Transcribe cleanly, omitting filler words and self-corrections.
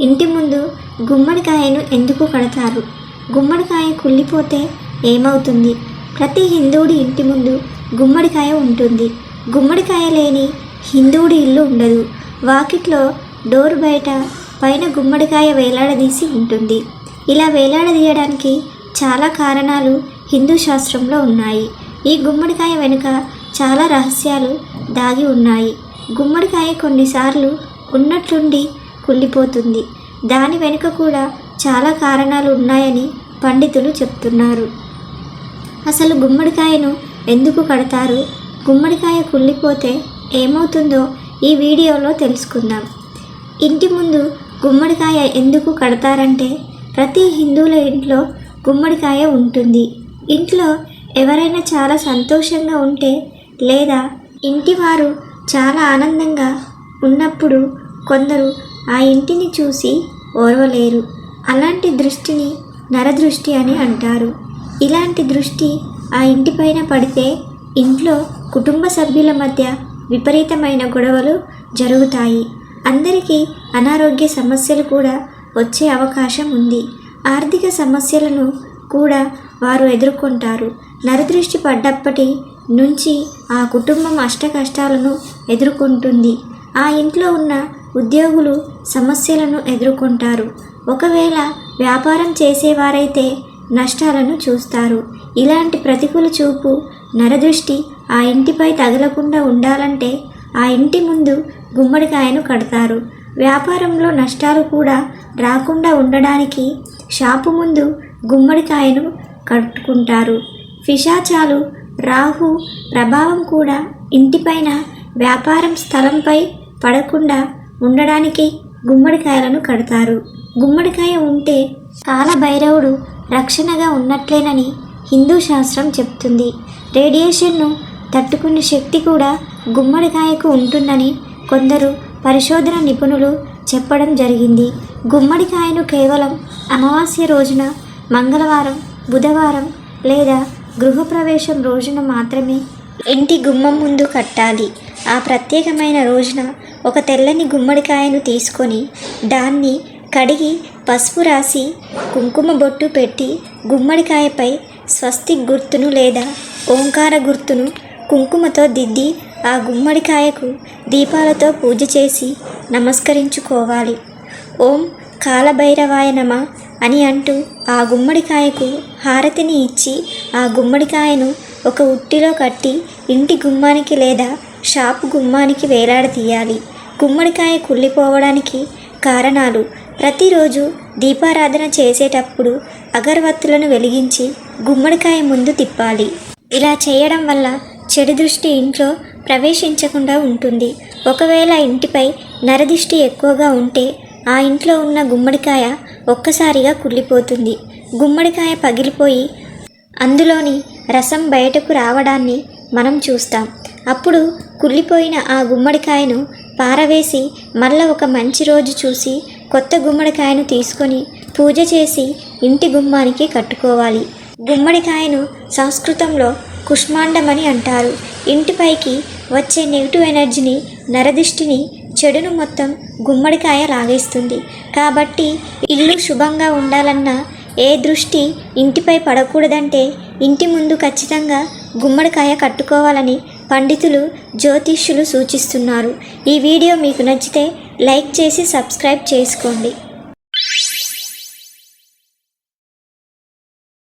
ఇంటి ముందు గుమ్మడికాయను ఎందుకు కడతారు? గుమ్మడికాయ కుళ్ళిపోతే ఏమవుతుంది? ప్రతి హిందువుడి ఇంటి ముందు గుమ్మడికాయ ఉంటుంది. గుమ్మడికాయ లేని హిందువుడి ఇల్లు ఉండదు. వాకిట్లో డోర్ బయట పైన గుమ్మడికాయ వేలాడదీసి ఉంటుంది. ఇలా వేలాడదీయడానికి చాలా కారణాలు హిందూ శాస్త్రంలో ఉన్నాయి. ఈ గుమ్మడికాయ వెనుక చాలా రహస్యాలు దాగి ఉన్నాయి. గుమ్మడికాయ కొన్నిసార్లు ఉన్నట్లుండి కుళ్ళిపోతుంది. దాని వెనుక కూడా చాలా కారణాలు ఉన్నాయని పండితులు చెప్తున్నారు. అసలు గుమ్మడికాయను ఎందుకు కడతారు? గుమ్మడికాయ కుళ్ళిపోతే ఏమవుతుందో ఈ వీడియోలో తెలుసుకుందాం. ఇంటి ముందు గుమ్మడికాయ ఎందుకు కడతారంటే, ప్రతి హిందువుల ఇంట్లో గుమ్మడికాయ ఉంటుంది. ఇంట్లో ఎవరైనా చాలా సంతోషంగా ఉంటే లేదా ఇంటివారు చాలా ఆనందంగా ఉన్నప్పుడు కొందరు ఆ ఇంటిని చూసి ఓర్వలేరు. అలాంటి దృష్టిని నరదృష్టి అని అంటారు. ఇలాంటి దృష్టి ఆ ఇంటిపైన పడితే ఇంట్లో కుటుంబ సభ్యుల మధ్య విపరీతమైన గొడవలు జరుగుతాయి. అందరికీ అనారోగ్య సమస్యలు కూడా వచ్చే అవకాశం ఉంది. ఆర్థిక సమస్యలను కూడా వారు ఎదుర్కొంటారు. నరదృష్టి పడ్డప్పటి నుంచి ఆ కుటుంబం అష్టకష్టాలను ఎదుర్కొంటుంది. ఆ ఇంట్లో ఉన్న ఉద్యోగులు సమస్యలను ఎదుర్కొంటారు. ఒకవేళ వ్యాపారం చేసేవారైతే నష్టాలను చూస్తారు. ఇలాంటి ప్రతికూల చూపు నరదృష్టి ఆ ఇంటిపై తగలకుండా ఉండాలంటే ఆ ఇంటి ముందు గుమ్మడికాయను కడతారు. వ్యాపారంలో నష్టాలు కూడా రాకుండా ఉండడానికి షాపు ముందు గుమ్మడికాయను కట్టుకుంటారు. పిశాచాలు, రాహు ప్రభావం కూడా ఇంటిపైన వ్యాపారం స్థలంపై పడకుండా ఉండడానికి గుమ్మడికాయలను కడతారు. గుమ్మడికాయ ఉంటే కాలభైరవుడు రక్షణగా ఉన్నట్లేనని హిందూ శాస్త్రం చెప్తుంది. రేడియేషన్ను తట్టుకునే శక్తి కూడా గుమ్మడికాయకు ఉంటుందని కొందరు పరిశోధన నిపుణులు చెప్పడం జరిగింది. గుమ్మడికాయను కేవలం అమావాస్య రోజున, మంగళవారం, బుధవారం లేదా గృహప్రవేశం రోజున మాత్రమే ఇంటి గుమ్మం ముందు కట్టాలి. ఆ ప్రత్యేకమైన రోజున ఒక తెల్లని గుమ్మడికాయను తీసుకొని దాన్ని కడిగి పసుపు రాసి కుంకుమ బొట్టు పెట్టి గుమ్మడికాయపై స్వస్తిక్ గుర్తును లేదా ఓంకార గుర్తును కుంకుమతో దిద్ది ఆ గుమ్మడికాయకు దీపాలతో పూజ చేసి నమస్కరించుకోవాలి. ఓం కాలభైరవాయ నమః అని అంటూ ఆ గుమ్మడికాయకు హారతిని ఇచ్చి ఆ గుమ్మడికాయను ఒక ఉట్టిలో కట్టి ఇంటి గుమ్మానికి లేదా షాపు గుమ్మానికి వేలాడదీయాలి. గుమ్మడికాయ కుళ్ళిపోవడానికి కారణాలు: ప్రతిరోజు దీపారాధన చేసేటప్పుడు అగరవత్తులను వెలిగించి గుమ్మడికాయ ముందు తిప్పాలి. ఇలా చేయడం వల్ల చెడు దృష్టి ఇంట్లో ప్రవేశించకుండా ఉంటుంది. ఒకవేళ ఇంటిపై నరదిష్టి ఎక్కువగా ఉంటే ఆ ఇంట్లో ఉన్న గుమ్మడికాయ ఒక్కసారిగా కుళ్ళిపోతుంది. గుమ్మడికాయ పగిలిపోయి అందులోని రసం బయటకు రావడాన్ని మనం చూస్తాం. అప్పుడు కుళ్ళిపోయిన ఆ గుమ్మడికాయను పారవేసి మళ్ళీ ఒక మంచి రోజు చూసి కొత్త గుమ్మడికాయను తీసుకొని పూజ చేసి ఇంటి గుమ్మానికి కట్టుకోవాలి. గుమ్మడికాయను సంస్కృతంలో కుష్మాండమని అంటారు. ఇంటిపైకి వచ్చే నెగిటివ్ ఎనర్జీని, నరదిష్టిని, చెడును మొత్తం గుమ్మడికాయ లాగేస్తుంది. కాబట్టి ఇల్లు శుభంగా ఉండాలన్నా, ఏ దృష్టి ఇంటిపై పడకూడదంటే ఇంటి ముందు ఖచ్చితంగా గుమ్మడికాయ కట్టుకోవాలని పండితులు, జ్యోతిష్యులు సూచిస్తున్నారు. ఈ వీడియో మీకు నచ్చితే లైక్ చేసి సబ్స్క్రైబ్ చేసుకోండి.